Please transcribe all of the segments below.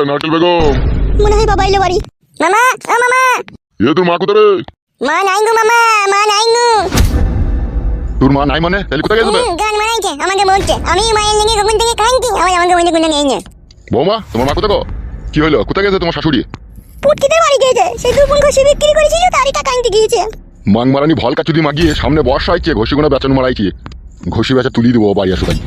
নারকেল বেগম মনে হয় বাবা এলো বাড়ি। মামা ও মামা, তোর মা কোথায় রে? মা নাই গো মামা, মা নাই গো। তোর মা নাই মানে তাহলে কোথায় গেছে? গান মারাইছে আমাকে বলছে, আমি মায়ের লেগে কখন থেকে কাঁদছি, আবার আমাকে বলে কোনো নেই না। বৌমা তোমার মা কোথায় গো? কি হলো, কোথায় গেছে তোমার শাশুড়ি? পুটকিদের বাড়ি গিয়েছে, সেই দুপুন ঘষি বিক্রি করেছিল তারই টাকা আনতে গিয়েছে। মাং মারানি ভল কাচুদি মাগিয়ে সামনে বর্ষা আইছে, ঘষি গোনা বেচন মারাইছি, ঘষি বেচা তুলি দেবো বাড়ি আসো ভাই।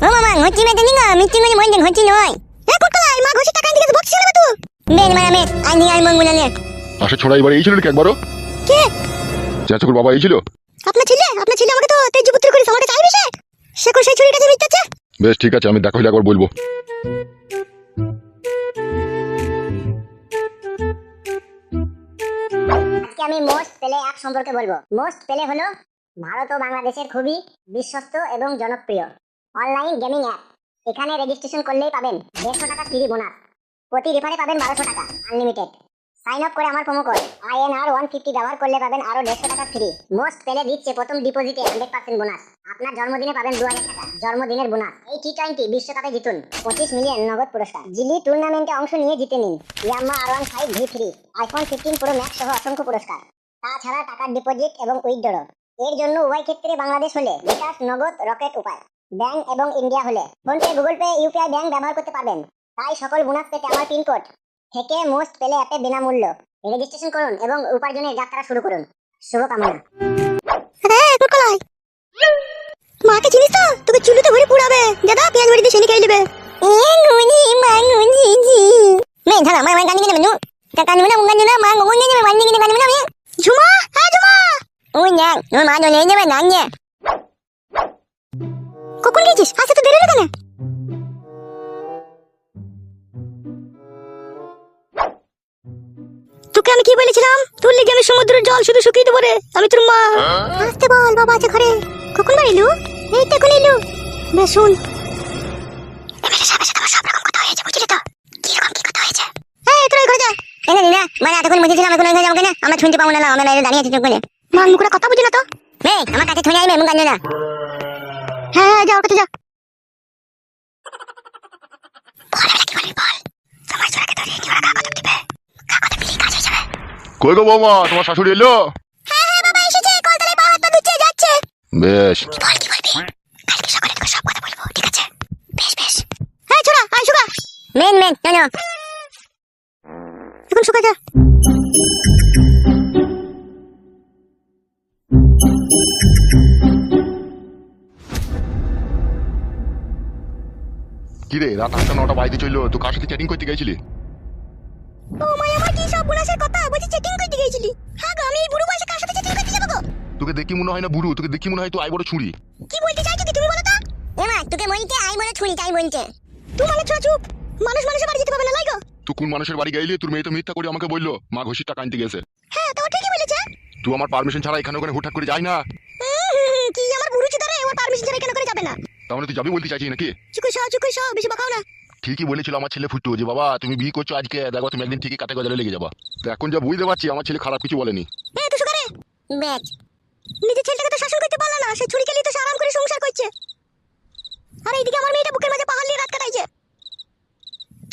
ও মামা ঘষি বেচা নি গো, মিষ্টি করে বলছেন ঘষি নয়। এ পুটকলাই মা ঘষি টাকা আনতে গেছে, বকছিস না তুই? বেন মারা মে আনি আর মঙ্গুলা নে। আসে ছোড়া এবারে এই ছিল নাকি একবারও? কে? চাচাকুর বাবা এই ছিল? আপনার ছেলে আমাকে তো তেজপুত্র করে আমাকে চাইবে সে। সে কোন সেই ছুরিটা দিয়ে মিটাচ্ছে? বেশ ঠিক আছে, আমি দেখা হলে একবার বলবো। আজকে আমি মোস্ট পেলে অ্যাপ সম্পর্কে বলবো। মোস্ট পেলে হলো ভারত ও বাংলাদেশের খুবই বিশ্বস্ত এবং জনপ্রিয় অনলাইন গেমিং অ্যাপ। এখানে রেজিস্ট্রেশন করলেই পাবেন 150 টাকা ফ্রি বোনাস, প্রতি রেফারে পাবেন 1200 টাকা আনলিমিটেড। সাইন আপ করে আমার প্রোমো কোড INR 150 ব্যবহার করলে পাবেন আরো 150 টাকা ফ্রি। মোস্ট পেলে দিচ্ছে প্রথম ডিপোজিটে 100% বোনাস। আপনার জন্মদিনে পাবেন 2000 টাকা জন্মদিনের বোনাস। এই T20 বিশ্বকাপে জিতুন 25 মিলিয়ন নগদ পুরস্কার। জিলি টুর্নামেন্টে অংশ নিয়ে জিতে নিন ইয়াম্মা R15 V3, iPhone 15 Pro Max সহ অসংখ্য পুরস্কার। তাছাড়া টাকার ডিপোজিট এবং উইথড্র এর জন্য উভয় ক্ষেত্রে বাংলাদেশ হলে বিকাশ, নগদ, রকেট উপায়, ব্যাংক এবং ইন্ডিয়া হলে PhonePe, Google pay, UPI bank ব্যবহার করতে পারবেন। তাই সকল বোনাস পেতে আমার পিনকোড থেকে মোস্ট পেলে অ্যাপে বিনামূল্য রেজিস্ট্রেশন করুন এবং উপার্জনের যাত্রা শুরু করুন। শুভকামনা। মাকে চিনিস তো? তোকে চুলুতে ভরে পুড়াবে দাদা, পেঁয়াজ ভরে দিয়ে সেনি খেয়ে নেবে। ঝুমা, হ্যাঁ ঝুমা, ওই না ওর মা চলে যাবে না। কখন গেছিস? আজকে তো দেরি হলো কেন? তোকে আমি কি বলেছিলাম? তোর লেগে আমি সমুদ্রের জল শুধু শুকিয়ে দেবো রে। আমি তোর মা। আসতে বল, বাবা আছে ঘরে। কখন বাড়ি এলু? এই তো এখন এলু। বেশ শুন, এমএলএ সাহেবের সাথে আমার সব রকম কথা হয়েছে, বুঝলি তো? কিরকম কি কথা হয়েছে? এই তোর ঘরে যা। এনে দিনা মানে এতক্ষণ বুঝেছিলাম, এখন ঘরে যাবো কেন? আমরা শুনতে পাবো না, আমরা বাইরে দাঁড়িয়ে আছি চোখ করে। মা মুখরা কথা বুঝি না তো? এই আমার কাছে থুই আইবে মুখ কান্না না। হ্যাঁ যা, ওর কাছে যা। কই গো বৌমা, তোমার শাশুড়ি এলো? হ্যাঁ হ্যাঁ বাবা এসেছে, কলতলায় পা হাত পা ধুচ্ছে যাচ্ছে। বেশ, কি বলবি? কালকে সকালে তোকে সব কথা বলবো, ঠিক আছে? বেশ বেশ। হ্যাঁ ছোড়া আয় শুকা। মেন চলো এখন শুকা যা। কি রে রাত 8টা 9টা বাজতে চললো, তুই কার সাথে চ্যাটিং করতে গেছিলি? ও মাই, আমার কি সব বোনাসের কথা বলছি, চ্যাটিং করতে গেছিলি? হ্যাঁ গো, আমি এই বুড়ো বয়সে কার সাথে চ্যাটিং করতে যাবো গো? তোকে দেখি মনে হয় না বুড়ো, তোকে দেখি মনে হয় তুই আই বড় ছুরি। কি বলতে চাইছো কি তুমি বলো তো? এমা তোকে বলতে আই বড় ছুরি তাই বলতে। তুই মানে চুপ, মানুষের বাড়ি যেতে পারবে না লাই গো। তুই কোন মানুষের বাড়ি গেলি? তোর মেয়ে তো মিথ্যা করে আমাকে বললো মা ঘষির টাকা আনতে গেছে। হ্যাঁ তো ঠিকই বলেছে। তুই আমার পারমিশন ছাড়া এখানে ওখানে হুটহাট করে যাই না। কি আমার বুড়ো চিতারে ওর পারমিশন ছাড়া কেন করে যাবে না? তাহলে তুই যাবি বলতে চাইছিস নাকি? চুপ সব বেশি বকাও না। ঠিকই বলেছিল আমার ছেলে ফুটু যে বাবা তুমি বিয়ে করছো আজকে, দেখো তুমি একদিন ঠিকই কাটে গজালে লেগে যাবা। তো এখন যা বুঝতে পারছি আমার ছেলে খারাপ কিছু বলেনি। এই তো সুগারে ব্যাচ নিজের ছেলেটাকে তো শাসন করতে পারলা না, সে ছুরি খেলি তো আরাম করে সংসার করছে। আর এইদিকে আমার মেয়েটা বুকের মাঝে পাহাড় নিয়ে রাত কাটাইছে।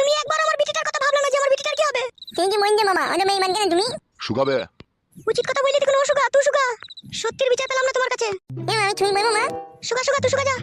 তুমি একবার আমার বিটিটার কথা ভাবলো না যে আমার বিটিটার কি হবে? তুমি কি মন যে মামা অন্য মেয়ে মান কেন তুমি? শুকাবে। উচিত কথা বললি দেখুন, ও সুগা তুই সুগা, সত্যির বিচার পেলাম না তোমার কাছে। আমি তুমি বলবো মা। সুগা সুগা তুই সুগা যা।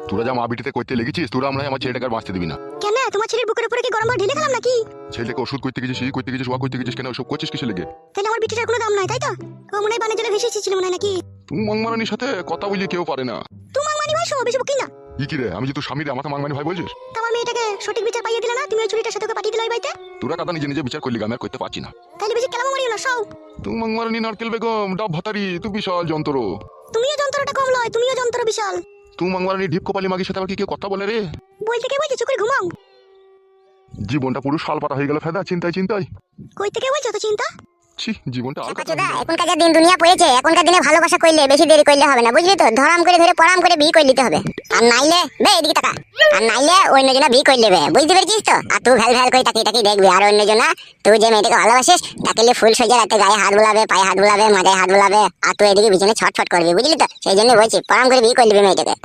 তোরা যা মা বিটিতে করতে লেগেছিস, তোরা আমরা আমার ছেলেটাকে আর বাঁচতে দিবি না। কেন তোমার ছেলের বুকের উপরে কি গরম ভাত ঢেলে খেলাম নাকি? ছেলেটাকে ওষুধ করতে গেছিস, করতে গেছিস, ওয়া করতে গেছিস, কেন ওসব করছিস কিসে লেগে? তাহলে আমার বিটিটার কোনো দাম নাই তাই তো? ও মনে হয় বানে জলে ভেসে এসেছিল মনে হয় নাকি? তুমি মাংমারানির সাথে কথা বলি কেউ পারে না। তোমার মানি ভাই সব বেশি বকি না। ই কি রে, আমি যে তোর স্বামী রে, আমাকে মাংমানি ভাই বলছিস? তোমার মেয়েটাকে সঠিক বিচার পাইয়ে দিলে না, তুমি ওই চুরিটার সাথে ওকে পাঠিয়ে দিলে ওই বাড়িতে। তোরা কথা নিজে নিজে বিচার করলি, আমি আর করতে পারছি না। তাহলে বেশি কেলামো মারিও না সব। তুমি মাংমারানি নারকেল বেগম ডাব ভাতারি, তুই বিশাল যন্ত্র। তুমিও যন্ত্রটা কম লয়, তুমিও যন্ত্র বিশাল। তুমি মাংমারানি ঢিপ কপালি মাগির সাথে আবার কি কেউ কথা বলে রে? বলতে কে বলছে চুপ করে ঘুমাও। জীবনটা পুরো শাল পাতা হয়ে গেল ফেদা, চিন্তায় চিন্তায়। কই থেকে বলছো তো চিন্তা? ছি, জীবনটা আর আচ্ছা দা, এখনকার যা দিন দুনিয়া পড়েছে, এখনকার দিনে ভালোবাসা করলে বেশি দেরি করলে হবে না, বুঝলি তো? ধরাম করে ধরে পড়াম করে বিয়ে করে নিতে হবে। আর নাইলে বে এদিকে তাকা, আর নাইলে অন্যজনা বিয়ে করে নেবে, বুঝতে পেরেছিস তো? আর তুই ভ্যাল ভ্যাল করে তাকিয়ে তাকিয়ে দেখবি, আর অন্যজনা তুই যে মেয়েটাকে ভালোবাসিস তাকে নিয়ে ফুল সজ্জা রাতে গায়ে হাত বুলাবে, পায়ে হাত বুলাবে, মাথায় হাত বুলাবে, আর তুই এদিকে বিছানে ছটফট করবি, বুঝলি তো? সেই জন্য বলছি পড়াম করে বিয়ে করে নিবি মেয়েটাকে।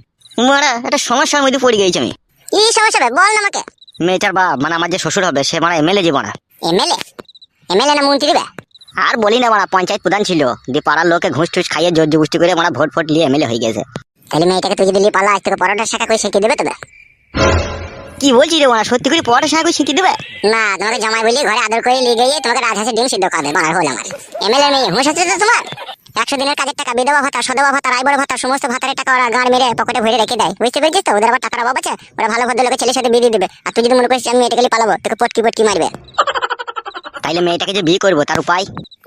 মারা একটা সমস্যার মধ্যে পড়ে গেছি আমি। কি সমস্যা হবে বল না আমাকে। মেয়েটার বাপ মানে আমার যে শ্বশুর হবে, সে মানে এমএলএ জীবনা। এমএলএ? এমএলএ না মন্ত্রী বে? আর বলি না, মারা পঞ্চায়েত প্রধান ছিল, দিয়ে পাড়ার লোকে ঘুষ টুস খাইয়ে জোর জবস্তি করে মারা ভোট ফোট নিয়ে এমএলএ হয়ে গেছে। তাহলে মেয়েটাকে তুই যদি নিয়ে পালা, আজ থেকে পরোটা শাখা করে শিখিয়ে দেবে তবে? কি বলছি রে মারা, সত্যি করে পড়াটা সাথে শিখিয়ে দেবে? না, তোমাকে জামাই বলি ঘরে আদর করে নিয়ে গিয়ে তোমাকে রাজহাঁসের ডিম সিদ্ধ খাবে, বানার হল আমার। এমএলএ মেয়ে হুঁশ আছে তো তোমার? 100 দিনের কাজের টাকা, বিধবা ভাতা, সধবা ভাতা, রায়বড় ভাতা, সমস্ত ভাতারের টাকা ওরা গাঁড় মেরে পকেটে ভরে রেখে দেয়, বুঝতে পেরেছিস তো? ওদের আবার টাকার অভাব আছে, ওরা ভালো ভদ্রলোকের ছেলের সাথে বিয়ে দিয়ে দেবে। আর তুই যদি মনে করিস আমি মেয়েটাকে নিয়ে পালাবো, তোকে পটকি পটকি মারবে। তাইলে মেয়েটাকে যে বিয়ে করবো তার উপায়?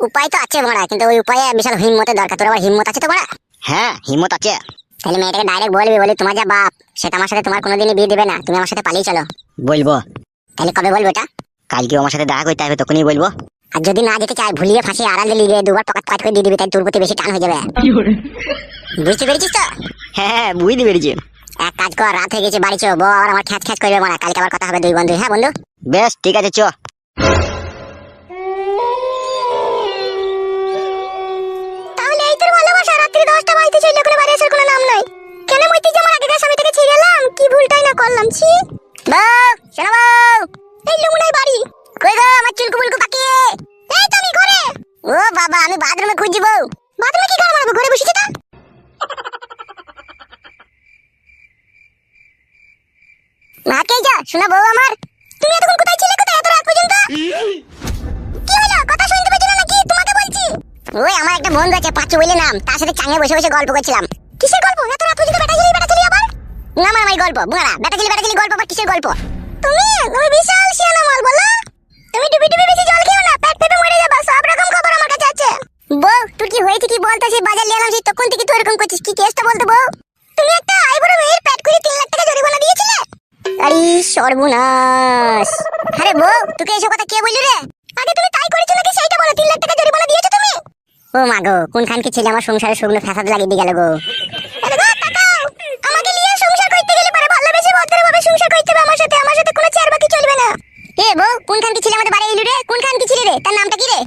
উপায় তো আছে বড়া, কিন্তু ওই উপায়ে বিশাল হিম্মতের দরকার। তোর আবার হিম্মত আছে তো বড়া? হ্যাঁ হিম্মত আছে। তাহলে মেয়েটাকে ডাইরেক্ট বলবি, বলি তোমার যা বাপ সেটা আমার সাথে তোমার কোনোদিনই বিয়ে দিবে না, তুমি আমার সাথে পালিয়ে চলো। বলবো। তাহলে কবে বলবো এটা? কালকে আমার সাথে দেখা করতে হবে, তখনই বলবো। আর যদি না যেতে চাই, ভুলিয়ে ফাঁসিয়ে আড়ালে লিগে দুবার পকেট কাট করে দিয়ে দিবি, তাই তোর প্রতি বেশি টান হয়ে যাবে, বুঝতে পেরেছিস তো? হ্যাঁ হ্যাঁ বুঝতে পেরেছি। এক কাজ কর, রাত হয়ে গেছে, বাড়ি চো, বউ আবার আমার খ্যাচ খ্যাচ করবে মারা, কালকে আবার কথা হবে দুই বন্ধু। হ্যাঁ বন্ধু? বেশ ঠিক আছে চ। তাহলে এই তোর ভালোবাসা রাত্রি 10টা বাজতে ছিল, করে বাড়ি আসার কোনো নাম নাই। কেন মইতে যে আমার আগেকার স্বামীটাকে ছেড়ে এলাম, কি ভুলটাই না করলাম। ছি বউ, শোনো বউ। এই লুমুনাই বাড়ি। কই গো আমার চুলকু বুলকু পাকিয়ে? এই তো আমি ঘরে। ও বাবা, আমি বাথরুমে খুঁজছি বউ। বাথরুমে কি গান মারবো, ঘরে বসেছি তা। মাকে যা শোনা বউ আমার। তুমি এতক্ষণ কোথায় ছিলে, কোথায় এত রাত পর্যন্ত? কি হলো, কথা শুনতে পেয়েছো না নাকি? তোমাকে বলছি। ওই আমার একটা বন্ধু আছে পাঁচু বলে নাম, তার সাথে চাঙে বসে বসে গল্প করছিলাম। কিসের গল্প? এত রাত পর্যন্ত বেটা ছেলে আবার? না মারামারি গল্প, বুড়া বেটা ছেলে গল্প, আবার কিসের গল্প? তুমি বিশাল শিয়ানা মাল বলো। তুমি ডুবি ডুবি বেশি জল খেও না, পেট পেপে মরে যাবে। সব রকম খবর আমার কাছে আছে। বউ তোর কি হয়েছে কি বলতো? সেই বাজার নিয়ে এলাম, সেই তখন থেকে তুই এরকম করছিস, কি কেসটা বলতো বউ? তুমি একটা আইবুড়ো মেয়ের পেট করে 3 লাখ টাকা জরিমানা দিয়েছিলে। আরে সর্বনাশ! আরে বউ তোকে এসব কথা কে বললি রে? আগে তুমি তাই করেছো নাকি সেইটা বলো। 3 লাখ টাকা জরিমানা দিয়েছো তুমি। ও মা গো, কোনখান কি ছেলে আমার সংসারে শুকনো ফ্যাসাদ লাগিয়ে দিয়ে গেল গো। আরে গো তাকাও, আমাকে নিয়ে সংসার করতে গেলে পরে ভালোবেসে ভদ্রভাবে সংসার করতে হবে আমার সাথে। আমার সাথে কোনো চেয়ার বাকি চলবে না। এ বউ, কোনখান কি ছেলে আমাদের বাড়ি এলু রে? কোনখান কি ছেলে রে? তার নামটা কি রে?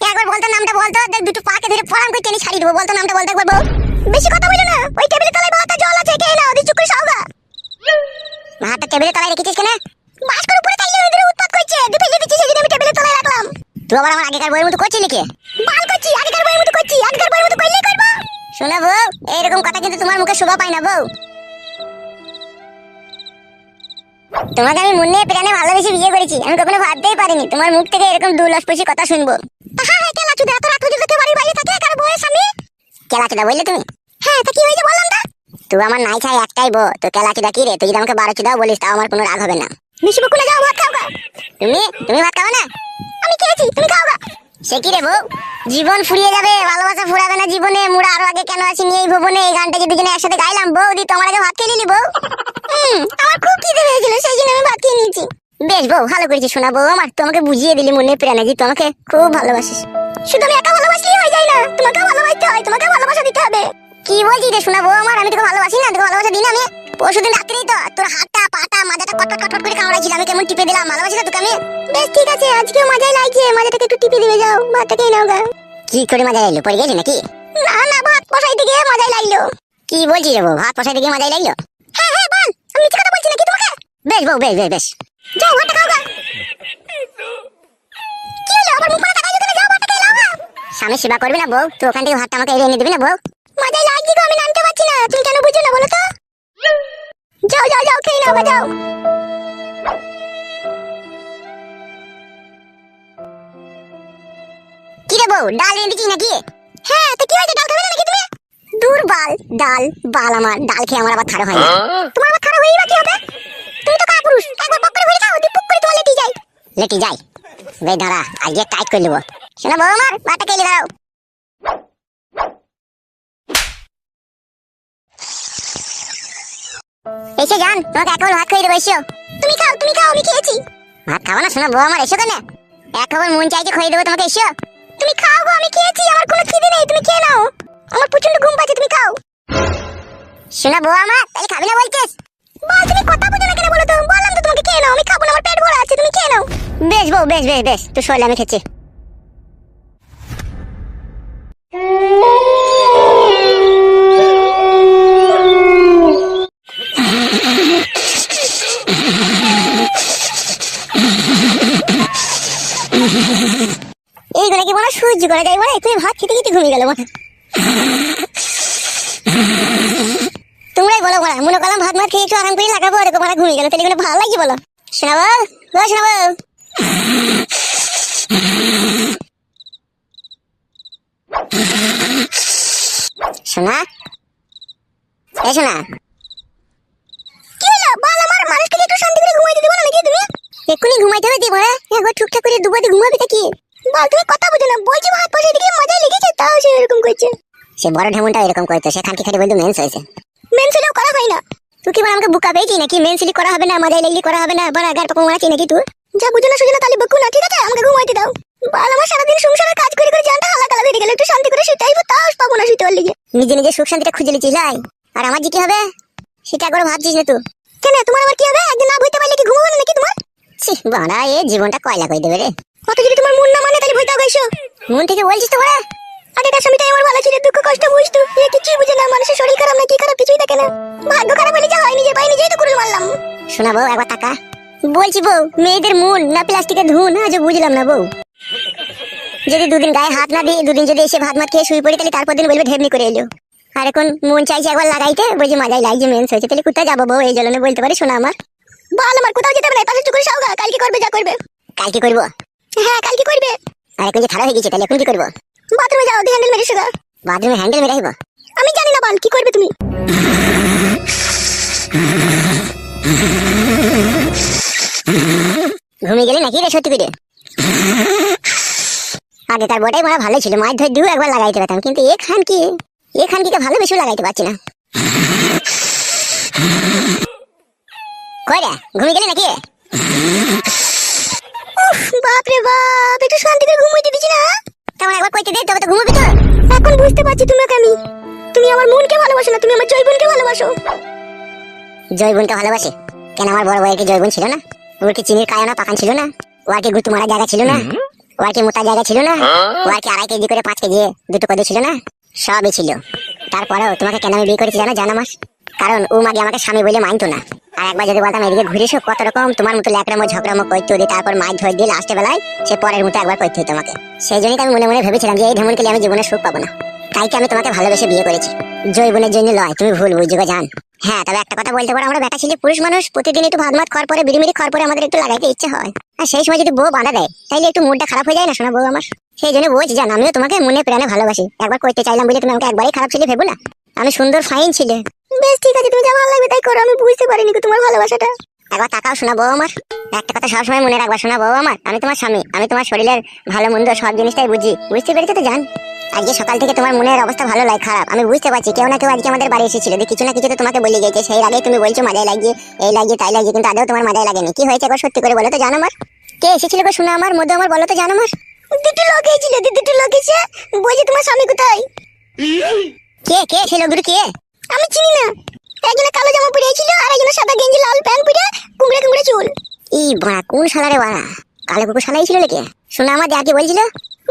একবার বলতো নামটা বলতো, দেখ দুটো পাকে ধরে পড়াম করে টেনে ছাড়িয়ে দেবো। বলতো নামটা বলতো একবার বউ। বেশি কথা বলো না। ওই টেবিলের তলায় ভাত আর জল আছে, খেয়ে নাও। দি চুপ করে খাওগা। হাতটা টেবিলের তলায় রেখেছিস কেন? বাস্কর উপরে তাইলে ওদের উৎপাত করছে, দিতে দিচ্ছি সেদিন আমি টেবিলের তলায় রাখলাম। তুই আবার আমার আগেকার বইয়ের মতো করছিলি কি? বাল করছি, আগেকার বইয়ের মতো করছি। আগেকার বইয়ের মতো করলেই করবো। শোনা বউ, এইরকম কথা কিন্তু তোমার মুখে শোভা পায় না বউ। তোমাকে আমি মনে প্রাণে ভালোবেসে বিয়ে করেছি, আমি কখনো ভাবতেই পারিনি তোমার মুখ থেকে এরকম দুলস্পর্শী কথা শুনবো। হ্যাঁ হ্যাঁ, কেলা চুদা, এত রাত পর্যন্ত কেউ বাড়ির বাইরে থাকে কার বউয়ের সামনে? কেলাচোদা বললে তুমি? হ্যাঁ, তা কি হয়েছে বললাম না। তুই আমার নাই চাই একটাই বউ, তো কেলাচোদা কি রে? তুই যদি আমাকে 12 চোদাও বলিস তাও আমার কোনো রাগ হবে না। মিশি বকুলে যাও, ভাত খাওগা। তুমি ভাত খাও না? আমি খেয়েছি, তুমি খাওগা। সে কি রে বউ, জীবন ফুরিয়ে যাবে, ভালোবাসা ফুরাবে না জীবনে। মুড়া আরো আগে কেন আসিনি এই ভুবনে? এই গানটা যে দুজনে একসাথে গাইলাম বউ, দি তোমার আগে ভাত খেয়ে নিলি বউ। আমার খুব খিদে পেয়েছিল, সেই জন্য আমি ভাত খেয়ে নিয়েছি। বেশ বউ, ভালো করেছিস শোনা বউ আমার। তোমাকে বুঝিয়ে দিলি মনে প্রাণে যে তোমাকে খুব ভালোবাসিস। শুধু আমি একা ভালোবাসলেই হয়ে যায় না, তোমাকেও ভালোবাসতে হয়, তোমাকে ভালোবাসা দিতে হবে। কি বলছিস রে শোনা বউ আমার? আমি তোকে ভালোবাসি না? তোকে ভালোবাসা দিই না আমি? পরশুদিন রাত্রেই তো তোর হাতটা পাটা মাথাটা কটকট কটকট করে কামড়াইছিল, আমি কেমন টিপে দিলাম। ভালোবাসি না তোকে আমি? বেশ ঠিক আছে, আজকেও মজাই লাগছে। মাজাটাকে একটু টিপে দিবে, যাও ভাতটা খেয়ে নাও গা। কি করে মজা লাগলো? পড়ে গেলি নাকি? না না, ভাত বসাইতে গিয়ে মজাই লাগলো। কি বলছিস রে বউ, ভাত বসাইতে গিয়ে মজাই লাগলো? হ্যাঁ হ্যাঁ বল, আমি মিথ্যে কথা বলছি নাকি তোমাকে? বেশ বউ, বেশ বেশ বেশ। যাও ভাতটা খাও গা। কি হলো আবার মুখ পড়া তাকাইছো কেন? যাও ভাতটা খেয়ে নাও গা। স্বামী সেবা করবি না বউ? তুই ওখান থেকে ভাতটা আমাকে এনে দিবি না বউ? মাথায় লাগছে গো, আমি নামতে পারছি না। তুমি কেন বুঝছো না বলো তো? যাও যাও যাও খেয়ে নাও গা, যাও। কি রে বউ, ডাল এনে দিচ্ছিস নাকি? হ্যাঁ তো কি হয়েছে, ডাল খাবে না নাকি তুমি? দূর বাল, ডাল বাল, আমার ডাল খেয়ে আমার আবার থারো হয় না। তোমার আবার খারাপ হয়েই বা কি হবে? তুমি তো কাপুরুষ, একবার বক করে ভরে খাও, দিয়ে পুক করে তোমার লেটি যায়। লেটি যাই বে, দাঁড়া আজকে টাইট করে নেবো। শোনো বউ আমার, ভাতটা খেয়ে দাও। এসে যান, তোমাকে এক ভাত খাইয়ে দেবো, এসো। তুমি খাও তুমি খাও, আমি খেয়েছি। ভাত খাবো না? শোনো বউ আমার, এসো কেন? এক খাবার মন চাইছে খাইয়ে দেবো তোমাকে, এসো। তুমি খাও গো, আমি খেয়েছি, আমার কোনো খিদে নেই, তুমি খেয়ে নাও। আমার প্রচন্ড ঘুম পাচ্ছে, তুমি খাও। শোনো বউ আমার, তাহলে খাবি না বলছিস? বল, তুমি কথা বুঝো না কেন বলো তো? বললাম তো তোমাকে খেয়ে নাও, আমি খাবো না, আমার পেট ভরা আছে, তুমি খেয়ে নাও। বেশ বউ, বেশ বেশ বেশ, তুই শোলে আমি খেয়েছি। এইগুলো কি মনে সহ্য করা যায় বলে? তুই ভাত খেতে খেতে ঘুমিয়ে গেল মনে। তোমরাই বলো বলা, মনে করলাম ভাত মাত খেয়ে একটু আরাম করে লাগাবো, দেখো মানে ঘুমিয়ে গেল, তাহলে এগুলো ভালো লাগছে বলো? শোনাবো ও শোনাবো। শোনা এ শোনা, কি হলো বল, আমার মানুষটাকে একটু শান্তি করে ঘুমাইতে দিবা না নাকি তুমি? এক্ষুনি ঘুমাইতে হবে দিব না? একবার টুকটাক করে দুবাতে ঘুমাবি তা কি? বল, তুমি কথা বুঝো না, বলছি ভাত বসে দিকে মজাই লেগেছে, তাও সে এরকম করছে। সে বড় ঢেমনটা এরকম করতো, সে খানকি খাটি বলতো মেন্স হয়েছে। মেনসেলেও করা হয় না। তুই কি বল আমাকে বুকা পেয়েছি নাকি? মেন্সিলি করা হবে না, মজাই লাগলি করা হবে না, বড় আগার পাকা মারাচ্ছি নাকি তুই? যা বুঝো না সুঝো না তাহলে বকু না, ঠিক আছে? আমাকে ঘুমাইতে দাও। বল, আমার সারাদিন সংসারের কাজ করে করে জানটা হালাকালা হয়ে গেল, একটু শান্তি করে শুতে আইবো, তাও পাবো না শুতে পারলি। নিজে নিজে সুখ শান্তিটা খুঁজে লিছিস লাই, আর আমার যে কি হবে সেটা একবার ভাবছিস না তুই? কেন তোমার আবার কি হবে? একদিন না বইতে পারলে কি ঘুমাবো না নাকি তোমার? ছি বাড়া, এ জীবনটা কয়লা করে দেবে রে। কত যদি তোমার মন না মানে তাহলে বইতে হবে এসো। মন থেকে বলছিস তো বড়া? আগেকার স্বামীটাই আমার ভালো ছিল, দুঃখ কষ্ট বুঝতো, এ কিছুই বুঝে না, মানুষের শরীর খারাপ না কি খারাপ কিছুই দেখে না। ভাগ্য খারাপ হলে যা হয়, নিজে পাই নিজেই তো কুড়ুল মারলাম। শোনা বউ, একবার টাকা বলছি বউ, মেয়েদের মন না প্লাস্টিকের ধুন, আজও বুঝলাম না বউ। যদি দুদিন গায়ে হাত না দিই, দুদিন যদি এসে ভাত মাত খেয়ে শুয়ে পড়ি, তাহলে তারপর দিন বলবে ঢেমনি করে এলো। আর এখন মন চাইছে একবার লাগাইতে, বলছি মাজাই লাগছে মেন্স হয়েছে, তাহলে কোথায় যাবো বউ? এই জন্য বলতে পারি শোনা আমার। বল, আমার কোথাও যেতে হবে না, পাশে করে সাউগা, কালকে করবে যা করবে। কালকে করবো? হ্যাঁ কালকে করবে। আর এখন যে খারাপ হয়ে গেছে, তাহলে এখন কি করবো? বাথরুমে যাও, দিয়ে হ্যান্ডেল মেরে শুগা। বাথরুমে হ্যান্ডেল মেরে আসবো? আমি জানি না, বল কি করবে তুমি? ঘুমিয়ে গেলি নাকি রে সত্যি করে? আগেকার বটাই মনে ভালো ছিল, মাছ ধরে দিও একবার লাগাইতে পারতাম, কিন্তু এখানকে ভালো বেশি লাগাইতে পারছি না। কই রে, ঘুমিয়ে গেলি নাকি? উফ, বাপ রে বাপ, একটু শান্তি করে ঘুমাইতে দিছি না? তেমন একবার কইতে দে, তবে তো ঘুমাবি তো। এখন বুঝতে পারছি তোমাকে আমি। তুমি আমার মনকে ভালোবাসো না, তুমি আমার জৈবনকে ভালোবাসো। জয়বনকে ভালোবাসে কেন? আমার বড় ভাইয়ের কি জয়বন ছিল না? ওর কি চিনির কায়না পাকান ছিল না? ওর কি গুতু মারা জায়গা ছিল না? ওর কি মোটা জায়গা ছিল না? ওর কি 2.5 কেজি করে 5 কেজি দুটো কদে ছিল না? সবই ছিল। তারপরেও তোমাকে কেন আমি বিয়ে করেছি জানো? জানো মাস? কারণ ও মাগে আমাকে স্বামী বলে মানতো না। আর একবার যদি বলতাম এদিকে ঘুরে এসো, কত রকম তোমার মতো ল্যাকড়ামো ঝগড়ামো করতে ওদের, তারপর মাছ ধরে দিয়ে লাস্টে বেলায় সে পরের মতো একবার করতে হতো আমাকে। সেই জন্যই আমি মনে মনে ভেবেছিলাম যে এই ঢেমনকে আমি জীবনে সুখ পাবো না, তাই কি আমি তোমাকে ভালোবেসে বিয়ে করেছি। জৈবনের জন্য লয়, তুমি ভুল বুঝবে জান। হ্যাঁ, তবে একটা কথা বলতে পারো, আমরা বেটা ছেলে পুরুষ মানুষ, প্রতিদিন একটু ভাত মাত খাওয়ার পরে বিড়িমিড়ি খাওয়ার পরে আমাদের একটু লাগাইতে ইচ্ছে হয়। আর সেই সময় যদি বউ বাঁধা দেয়, তাইলে একটু মুডটা খারাপ হয়ে যায় না শোনা বউ আমার? সেই জন্য বলছি জান, আমিও তোমাকে মনে প্রাণে ভালোবাসি। একবার করতে চাইলাম বলে তুমি আমাকে একবারই খারাপ ছেলে ভেবো না। আমি সুন্দর ফাইন ছিলে। বেশ ঠিক আছে, তুমি যা ভালো লাগবে তাই করো, আমি বুঝতে পারিনি তোমার ভালোবাসাটা। একবার তাকাও শোনা বউ আমার, একটা কথা সবসময় মনে রাখবা শোনা বউ আমার, আমি তোমার স্বামী, আমি তোমার শরীরের ভালো মন্দ সব জিনিসটাই বুঝি। বুঝতে পেরেছো তো জান? আজকে সকাল থেকে তোমার মনের অবস্থা ভালো লাগে খারাপ আমি বুঝতে পারছি। কেউ না কেউ আজকে আমাদের বাড়ি এসেছিল, কিছু না কিছু তো তোমাকে বলে গেছে। সেই আগেই তুমি বলছো মাজায় লাগিয়ে, এই লাগিয়ে তাই লাগিয়ে, কিন্তু আদৌ তোমার মাজায় লাগেনি। কি হয়েছে একবার সত্যি করে বলো তো জানো আমার? কে এসেছিল গো শোনা আমার মধ্যে, আমার বলো তো জানো আমার? দুটো লোক এসেছিল, দুটো লোক এসে বলছে তোমার স্বামী কোথায়। কে ছিল গুরু? কে? আমি চিনি না। একজনে কালো জামা পরে ছিল, আর একজনে সাদা গেঞ্জি লাল প্যান্ট পরে, কুমড়ে কুমড়ে চুল। ই বাড়া, কোন শালা রে বাড়া? কালো কুকুর শালাই ছিল নাকি? শোনা আমার যা কি বলছিল,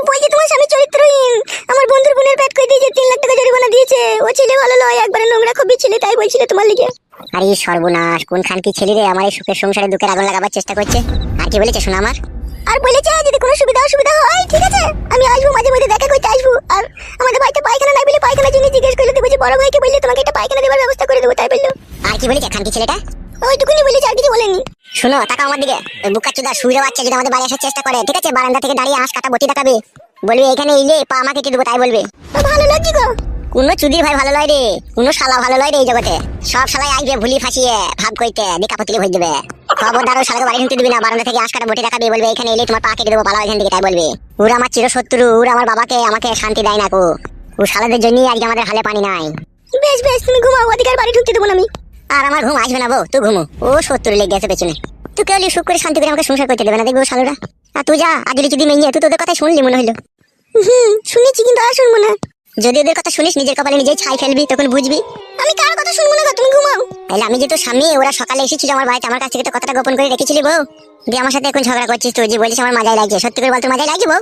বলছে তোমার স্বামী চরিত্রহীন, আমার বন্ধুর বোনের পেট করে দিয়েছে, 3 লাখ টাকা জরিমানা দিয়েছে, ও ছেলে ভালো নয়, একবারে নোংরা খুবই ছেলে, তাই বলছিল তোমার লিগে। আরে সর্বনাশ, কোনখান কি ছেলে রে আমার এই সুখের সংসারে দুঃখের আগুন লাগাবার চেষ্টা করছে। আর কি বলেছে শোনা আমার? আর বলেছে যদি কোনো সুবিধা অসুবিধা হয় ঠিক আছে আমি আসবো, মাঝে মধ্যে দেখা করতে আসবো। আর আমাদের বাড়িতে পায়খানা নাই বলে পায়খানার জন্য জিজ্ঞেস করলে দেবো যে বড় ভাইকে বললে তোমাকে একটা পায়খানা দেওয়ার ব্যবস্থা করে দেবো, তাই বললো। আর কি বলেছে খানকি ছেলেটা? ওইটুকুনি বলেছে, আর কিছু বলেনি। শোনো, তাকাও আমার দিকে। ওই বুকাচুদা শুইরে বাচ্চা যদি আমাদের বাড়ি আসার চেষ্টা করে, ঠিক আছে, বারান্দা থেকে দাঁড়িয়ে হাঁস কাটা বটি দেখাবে, বলবে এখানে এলে পা আমাকে কি দেবো, তাই বলবে। ভালো লাগছে গো। কোনো চুদির ভাই ভালো লয় রে, কোনো শালা ভালো লয় রে এই জগতে। সব শালাই আসবে ভুলি ফাঁসিয়ে ভাব কইতে দিকা পতিলে ভরে দেবে। খবরদার ও শালাকে বাড়ি ঢুকতে দিবি না, বারান্দা থেকে হাঁস কাটা বটি দেখাবে, বলবে এখানে এলে তোমার পা কেটে দেবো, পালাও এখান থেকে, তাই বলবে। ওরা আমার চিরশত্রু, ওরা আমার বাবাকে আমাকে শান্তি দেয় না কো। ও শালাদের জন্যই আজকে আমাদের হালে পানি নাই। বেশ বেশ, তুমি ঘুমাও, ওদিকে আর বাড়ি ঢুকতে দেবো না আমি। আর আমার ঘুম আসবে না বউ, তুই ঘুমো। ও শত্রু লেগে গেছে পেছনে, তুই কেউ সুখ করে শান্তি করে আমাকে সংসার করতে দেবে না, দেখবো শালুরা। আর তুই যা, আজলি যদি মেয়ে তুই তোদের কথা শুনলি মনে হইলো। শুনেছি কিন্তু আর শুনবো না। যদি ওদের কথা শুনিস নিজের কপালে নিজেই ছাই ফেলবি, তখন বুঝবি। আমি কার কথা শুনবো না গো, তুমি ঘুমাও। তাহলে আমি যে তোর সামনে, ওরা সকালে এসেছিল আমার বাড়িতে, আমার কাছ থেকে তো কথাটা গোপন করে রেখেছিলি বউ। দিয়ে আমার সাথে এখন ঝগড়া করছিস, তুই যে বলিস আমার মজাই লাগছে, সত্যি করে বল তোর মজাই লাগছে বউ?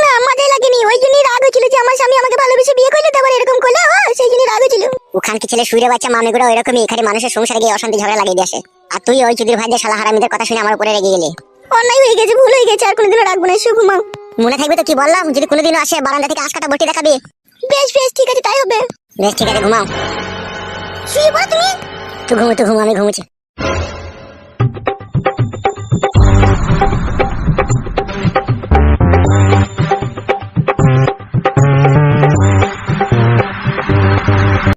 না মজাই লাগেনি, ওই জন্যই রাগ হয়েছিল যে আমার স্বামী আমাকে ভালোবেসে বিয়ে করলে, তারপর এরকম করলে, সেই জন্যই রাগ হয়েছিল। ওখান কি ছেলে শুইরে বাচ্চা মামিগুলো এরকমই এখানে মানুষের সংসারে গিয়ে অশান্তি ঝগড়া লাগিয়ে দিয়ে আসে। আর তুই ওই চুদির ভাইদের শালা হারামিদের কথা শুনে আমার উপরে রেগে গেলি। অন্যায় হয়ে গেছে, ভুল হয়ে গেছে, আর কোনোদিনও রাখবো না, এসে ঘুমাও। মনে থাকবে তো কি বললাম? যদি কোনোদিনও আসে বারান্দা থেকে আঁশ কাটা বটি দেখাবে। বেশ বেশ, ঠিক আছে তাই হবে। বেশ ঠিক আছে, ঘুমাও। শুয়ে পড়ো তুমি। তুই ঘুমো, আমি ঘুমোচ্ছি।